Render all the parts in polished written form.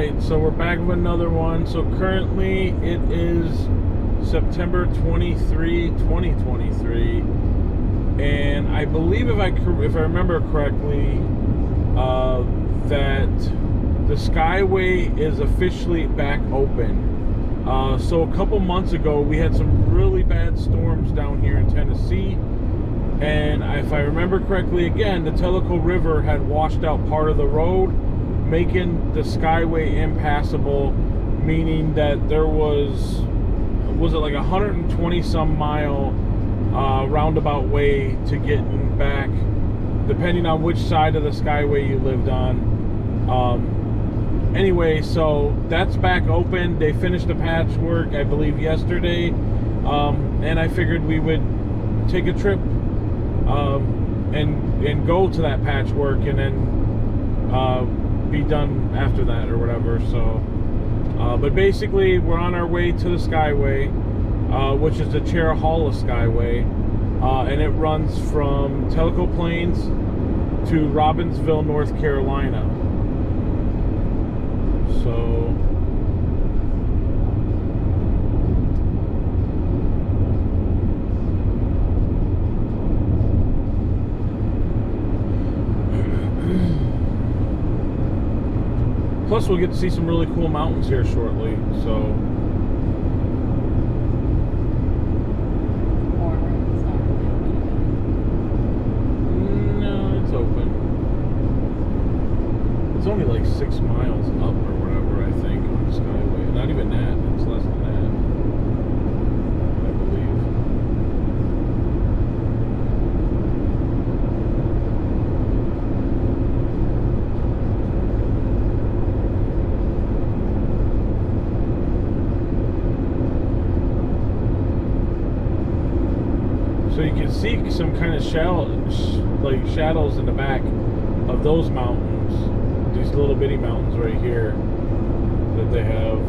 Alright, so we're back with another one. So currently it is September 23, 2023. And I believe if I remember correctly, that the Skyway is officially back open. So a couple months ago, we had some really bad storms down here in Tennessee. And if I remember correctly, again, the Tellico River had washed out part of the road, making the Skyway impassable, meaning that there was it like 120 some mile roundabout way to getting back, depending on which side of the Skyway you lived on. Anyway, so that's back open. They finished the patchwork, I believe, yesterday, and I figured we would take a trip and go to that patchwork and then be done after that or whatever. So but basically we're on our way to the Skyway, which is the Cherohala Skyway, and it runs from Tellico Plains to Robbinsville, North Carolina. So plus we'll get to see some really cool mountains here shortly, so no, it's open. It's only like 6 miles up or whatever, I think, on the Skyway. Not even that, it's less than that, I believe. So you can see some kind of shadows in the back of those mountains, these little bitty mountains right here that they have.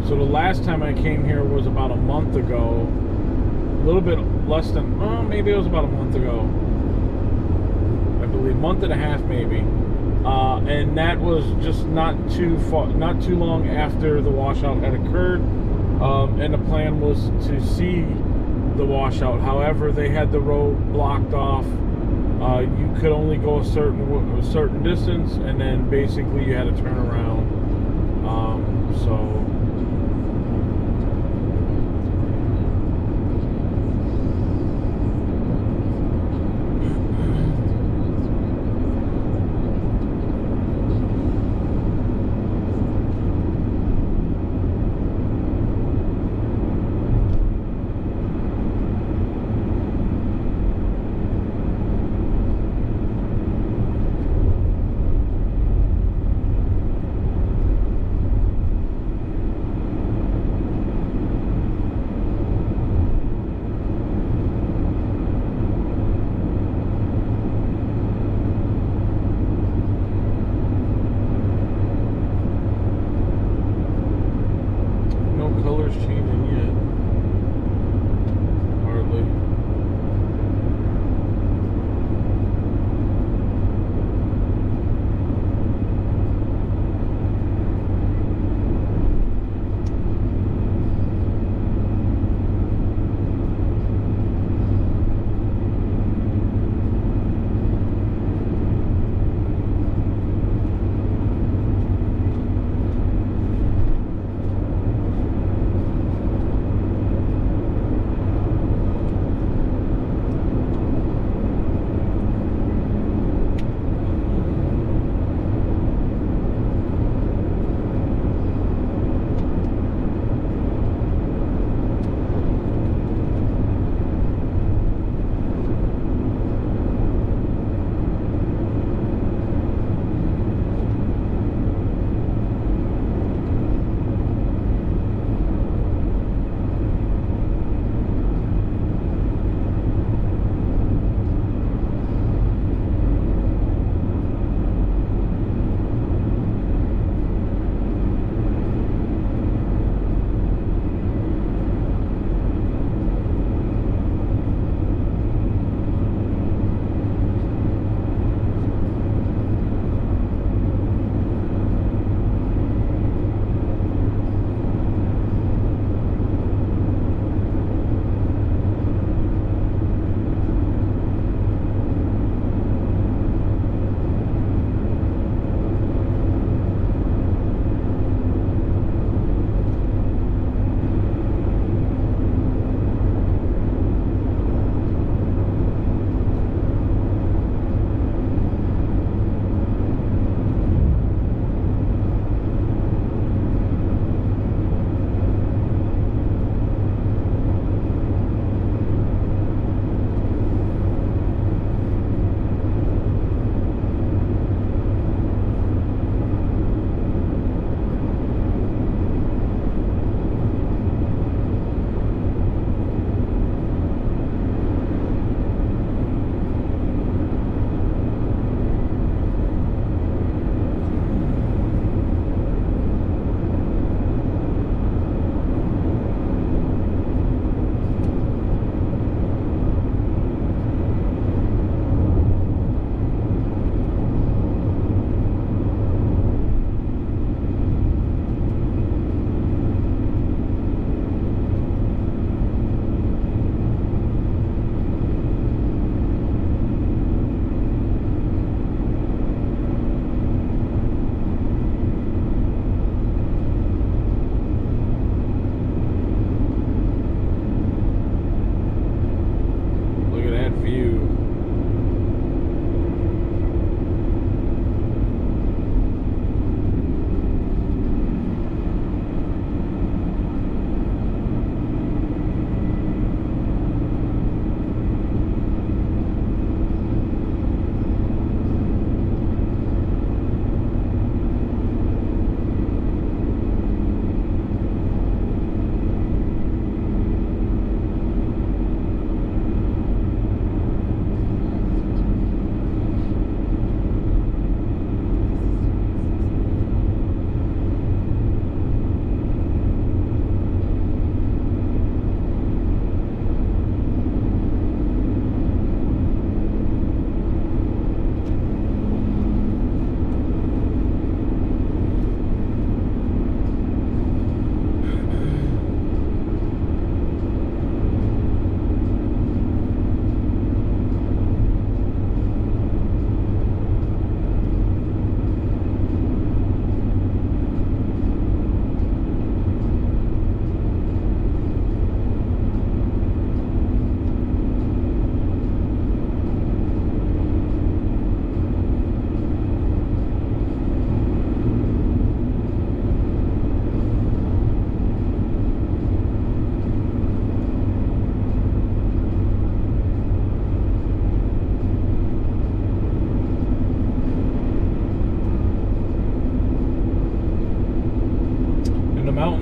So the last time I came here was about a month ago, a little bit less than, maybe it was about a month ago, I believe, month and a half maybe, and that was just not too long after the washout had occurred, and the plan was to see the washout. However, they had the road blocked off. You could only go a certain distance, and then basically you had to turn around. So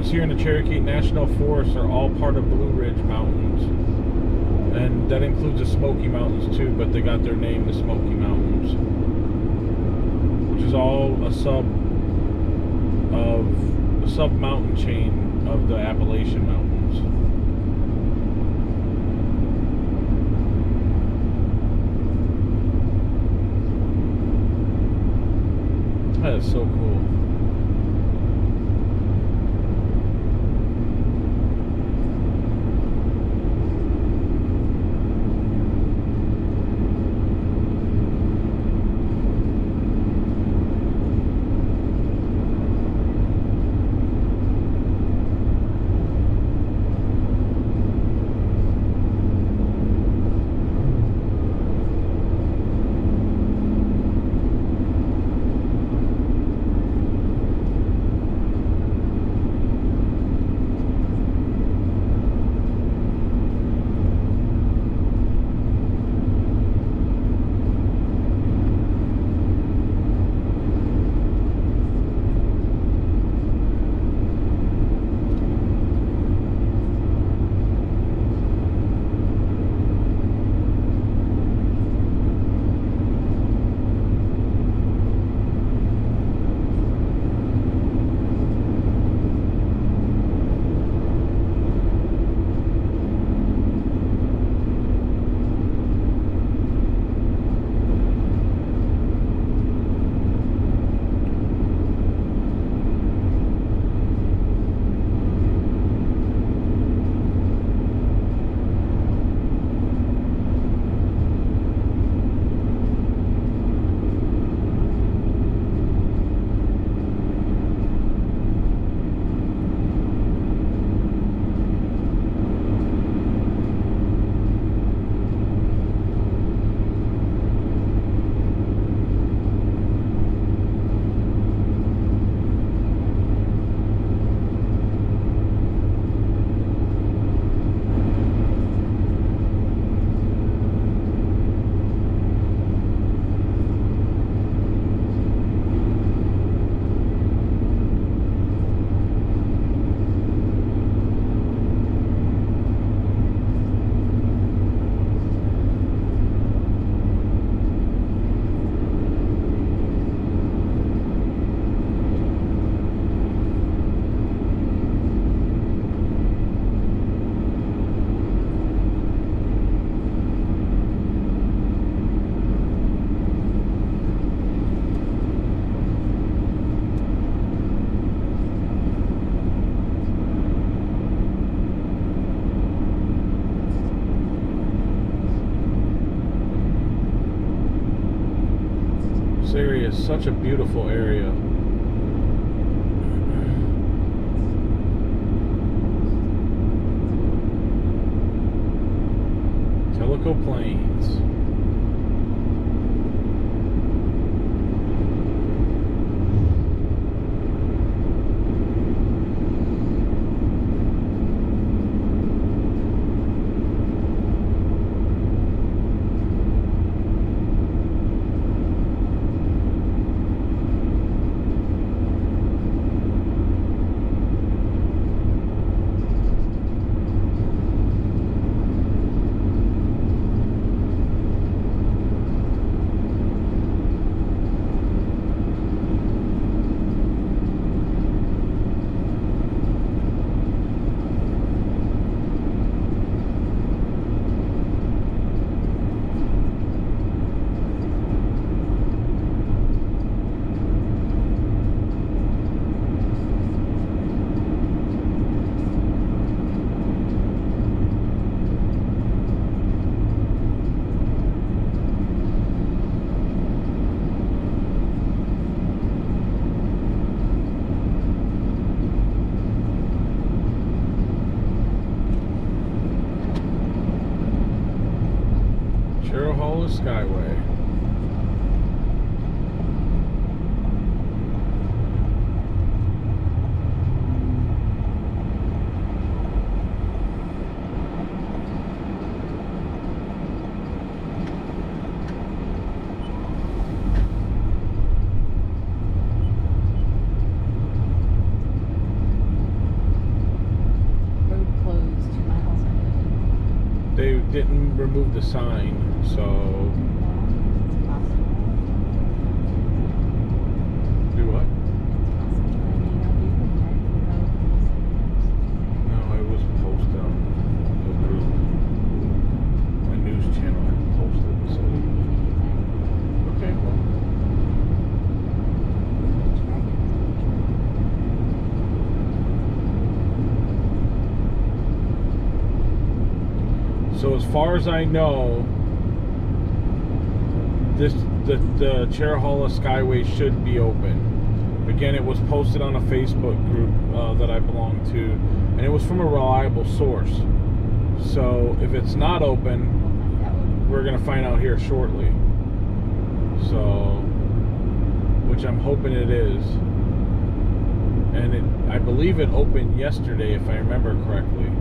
mountains here in the Cherokee National Forest are all part of Blue Ridge Mountains. And that includes the Smoky Mountains too, but they got their name, the Smoky Mountains. Which is all a sub-mountain chain of the Appalachian Mountains. That is so cool. This area is such a beautiful area. Tellico Plains. Cherohala Skyway. removed the sign, so... Do what? No, it was posted on the group. My news channel had posted it, so... Okay, well... So as far as I know, the Cherohala Skyway should be open. Again, it was posted on a Facebook group that I belong to, and it was from a reliable source. So if it's not open, we're gonna find out here shortly. So, which I'm hoping it is. And I believe it opened yesterday, if I remember correctly.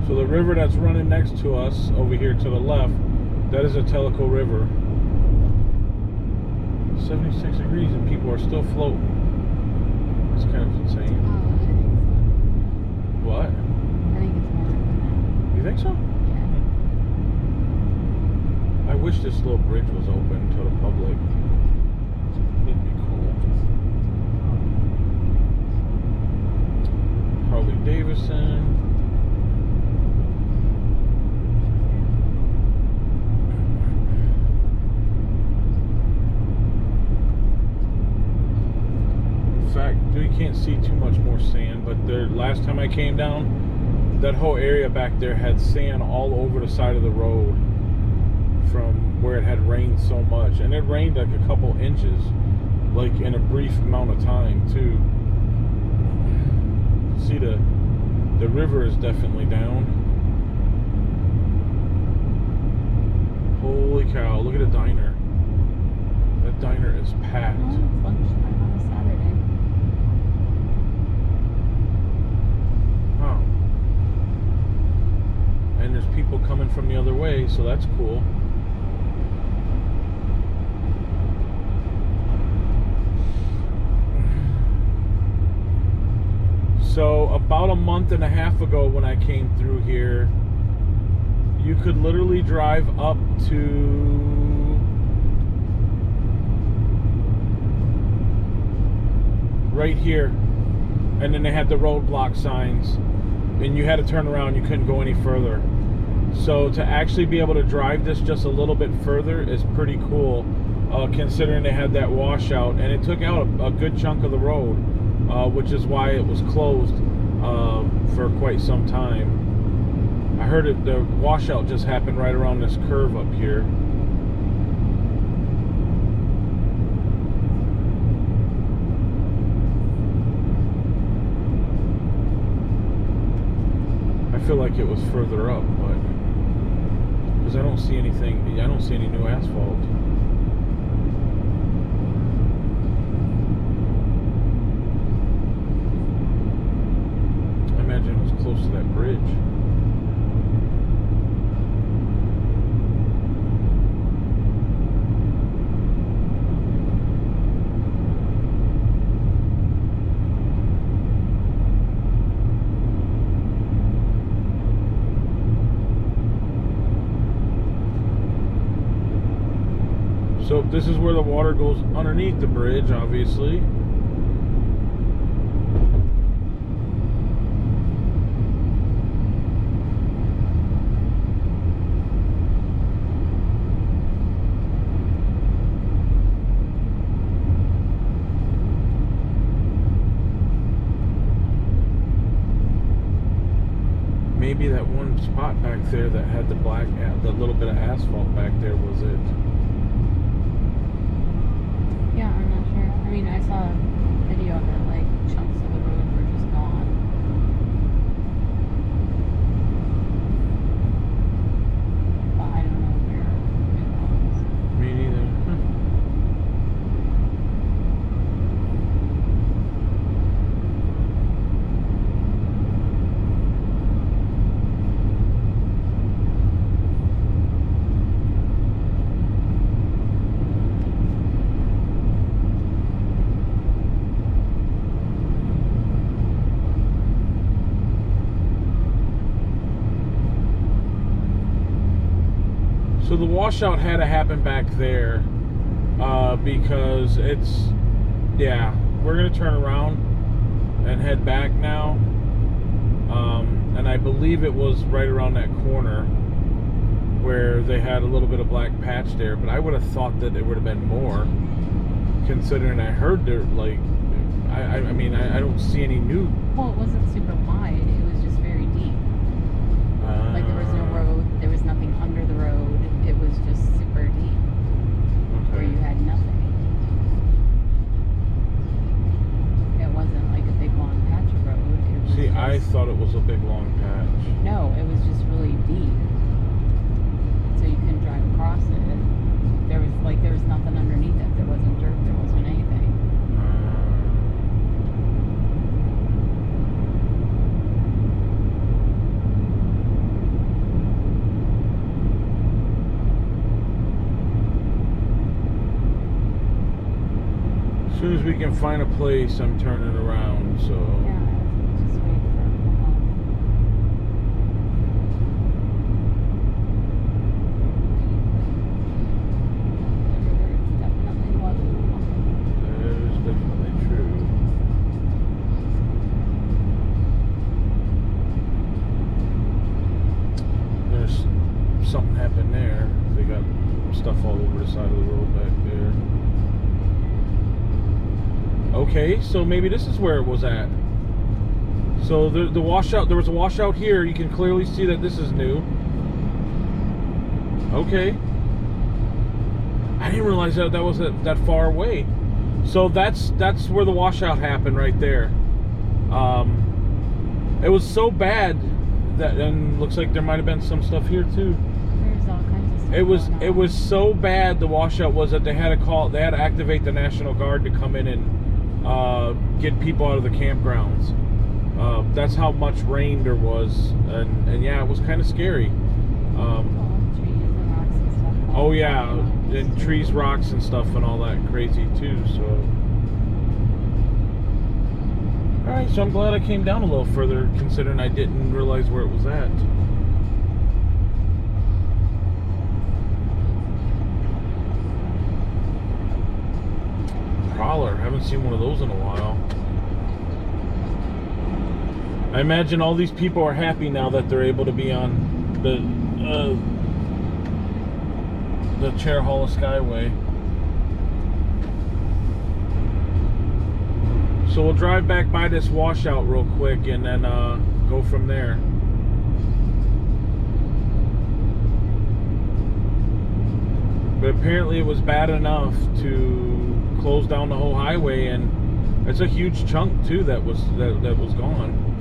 So the river that's running next to us over here to the left, that is a Tellico River. 76 degrees and people are still floating. That's kind of insane. What? I think it's more than that. You think so? Yeah. I wish this little bridge was open to the public. It'd be cool. Harley Davidson. In fact, you can't see too much more sand, but the last time I came down, that whole area back there had sand all over the side of the road from where it had rained so much. And it rained like a couple inches, like in a brief amount of time too. See, the river is definitely down. Holy cow, look at the diner. That diner is packed. Well, it's lunchtime on a Saturday. Wow. And there's people coming from the other way, so that's cool. So about a month and a half ago when I came through here, you could literally drive up to right here, and then they had the roadblock signs, and you had to turn around, you couldn't go any further. So to actually be able to drive this just a little bit further is pretty cool, considering they had that washout, and it took out a good chunk of the road, which is why it was closed for quite some time. I heard the washout just happened right around this curve up here. I feel like it was further up, but because I don't see anything, I don't see any new asphalt. I imagine it was close to that bridge. This is where the water goes underneath the bridge, obviously. Maybe that one spot back there that had the the little bit of asphalt back there was it. Yeah, I'm not sure. I mean, I saw a video of it, like chunks of the road were just gone. But I don't know where it was. Me neither. So the washout had to happen back there because it's, yeah, we're going to turn around and head back now. And I believe it was right around that corner where they had a little bit of black patch there, but I would have thought that it would have been more, considering I heard there, like, I mean, I don't see any new. Well, it wasn't super wide. It was just very deep. Like there was no road. There was nothing under the road. It was just super deep. Okay. Where you had nothing. It wasn't like a big long patch of road. It was See, just, I thought it was a big long patch. no, it was just really deep. So you couldn't drive across it. There was nothing underneath it. There wasn't dirt. There wasn't anything. As soon as we can find a place, I'm turning around, so. Yeah, just wait for it to come up. It's definitely wasn't. That is definitely true. There's something happened there. They got stuff all over the side of the road back there. Okay, so maybe this is where it was at. So the washout, there was a washout here. You can clearly see that this is new. Okay. I didn't realize that was that far away. So that's where the washout happened right there. It was so bad that, and looks like there might have been some stuff here too. There's all kinds of stuff. It was so bad, the washout was, that they had to activate the National Guard to come in and get people out of the campgrounds. That's how much rain there was, and yeah, it was kind of scary. Trees and rocks and stuff. Oh yeah, and trees, rocks, and stuff, and all that crazy too. So, all right. So I'm glad I came down a little further, considering I didn't realize where it was at. Crawler, haven't seen one of those in a while. I imagine all these people are happy now that they're able to be on the Cherohala Skyway. So we'll drive back by this washout real quick and then go from there. But apparently it was bad enough to close down the whole highway, and it's a huge chunk too that was gone.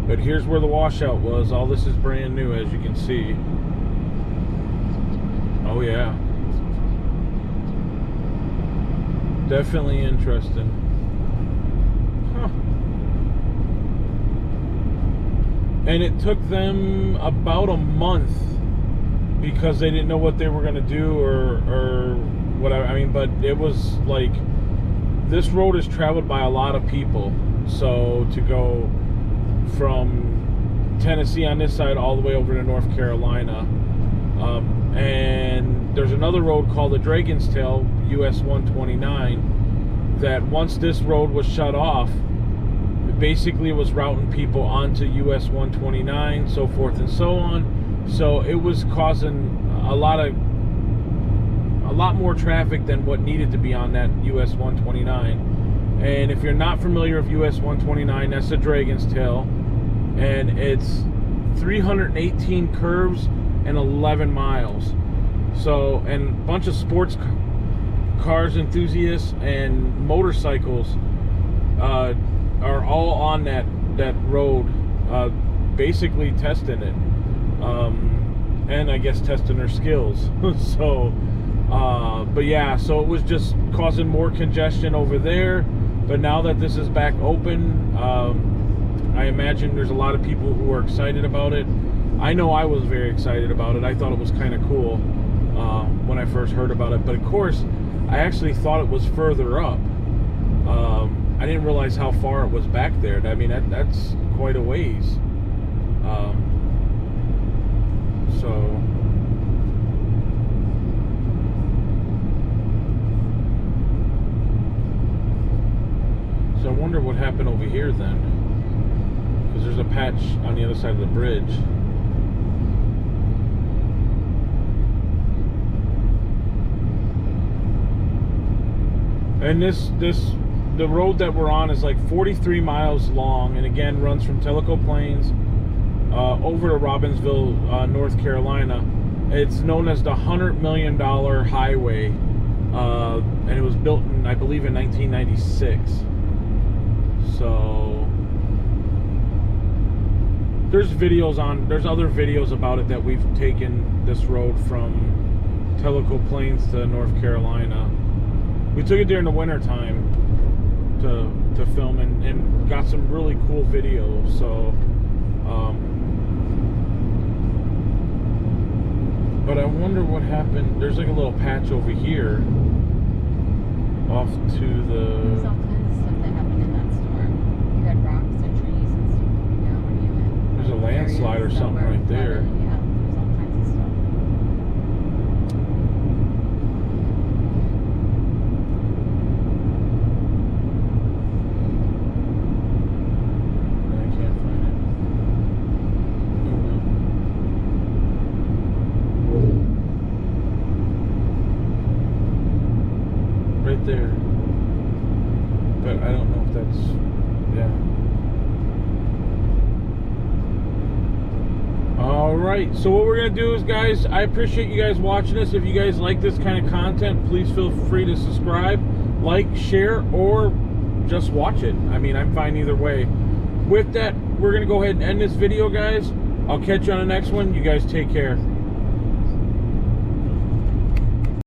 But here's where the washout was. All this is brand new, as you can see. Oh yeah. Definitely interesting. Huh. And it took them about a month because they didn't know what they were going to do or whatever. I mean, but it was like, this road is traveled by a lot of people. So to go from Tennessee on this side all the way over to North Carolina. And there's another road called the Dragon's Tail, US 129, that once this road was shut off, basically it was routing people onto US 129, so forth and so on. So it was causing a lot more traffic than what needed to be on that US 129. And if you're not familiar with US 129, that's the Dragon's Tail, and it's 318 curves and 11 miles. So, and a bunch of sports cars enthusiasts and motorcycles are all on that road, basically testing it, and I guess testing their skills. So, but yeah, so it was just causing more congestion over there. But now that this is back open, I imagine there's a lot of people who are excited about it. I know I was very excited about it. I thought it was kind of cool when I first heard about it. But of course, I actually thought it was further up. I didn't realize how far it was back there. I mean, that's quite a ways. So I wonder what happened over here then, because there's a patch on the other side of the bridge. And the road that we're on is like 43 miles long, and again runs from Tellico Plains over to Robbinsville, North Carolina. It's known as the $100 million highway, and it was built in, I believe, in 1996. So there's other videos about it that we've taken this road from Tellico Plains to North Carolina. We took it during the winter time to film and got some really cool videos. So, but I wonder what happened. There's like a little patch over here off to There's all the. kinds of stuff that happened in that storm. You had rocks and trees and stuff coming down, and you had There's a landslide or areas that something were right there. flooded. Yeah, there's all kinds of stuff. I can't find it. Right there. But I don't know if that's, yeah. Alright, so what we're going to do is, guys, I appreciate you guys watching this. If you guys like this kind of content, please feel free to subscribe, like, share, or just watch it. I mean, I'm fine either way. With that, we're going to go ahead and end this video, guys. I'll catch you on the next one. You guys take care.